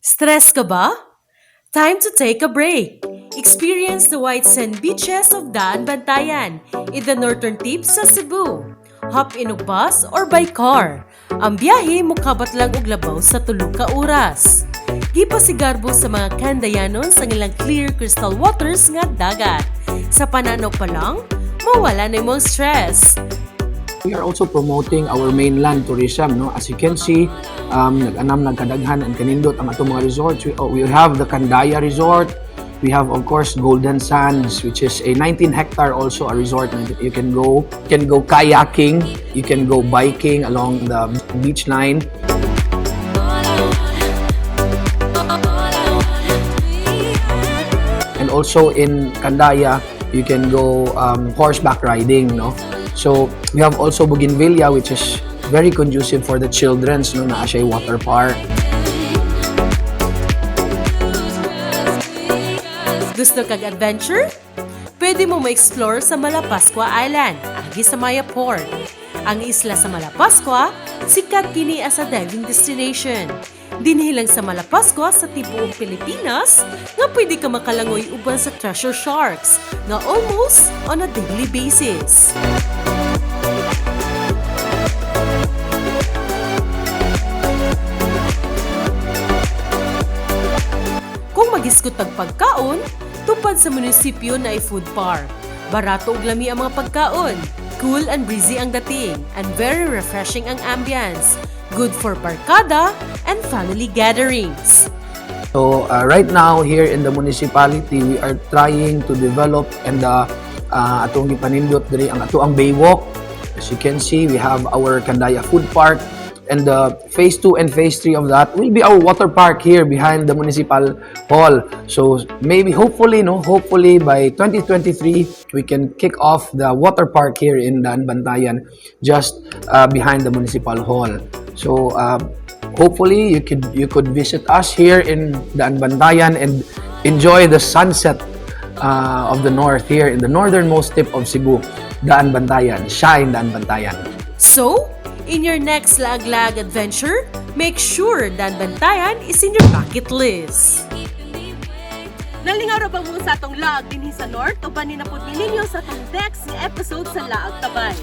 Stress ka ba? Time to take a break. Experience the white sand beaches of Daan Bantayan in the northern tip sa Cebu. Hop in og bus or by car. Ang biyahe mukabat lang og labaw sa 3 ka oras. Gipasigarbo sa mga Kandayanon sa ilang clear crystal waters nga dagat. Sa pananaw pa lang, mawala na imong stress. We are also promoting our mainland tourism. No? As you can see, nag-anam nagkadaghan and kanindot ang atong mga resorts. We have the Candaya Resort. We have, of course, Golden Sands, which is a 19-hectare also a resort. You can go kayaking, you can go biking along the beach line. And also in Candaya, you can go horseback riding, no? So we have also Bougainvillea, which is very conducive for the children's, no, na siya water park. Gusto kag adventure? Pwede mo ma-explore sa Malapascua Island, agi sa Maya Port. Ang isla sa Malapascua, sikat kini as a diving destination. Dinhi lang sa Malapascua sa tibuok Pilipinas nga pwede ka makalangoy uban sa treasure sharks na almost on a daily basis. Kung mag-iskot tag pagkaon, tupad sa munisipyo na food park. Barato ug lami ang mga pagkaon. Cool and breezy ang dating and very refreshing ang ambience. Good for barkada and family gatherings. So right now here in the municipality, we are trying to develop and atong gipanindot diri ang ato ang Baywalk. As you can see, we have our Candaya Food Park, and phase 2 and phase 3 of that will be our water park here behind the municipal hall. So maybe hopefully by 2023 we can kick off the water park here in Daan Bantayan just behind the municipal hall. So hopefully you could visit us here in Daan Bantayan and enjoy the sunset of the north here in the northernmost tip of Cebu, Daan Bantayan, Shine Daan Bantayan. So, in your next lag-lag adventure, make sure Daan Bantayan is in your bucket list. Nalingaw ra ba mo sa atong lag dinhi sa north o baninapod ninyo sa atong next episode sa Laag Ta Bai?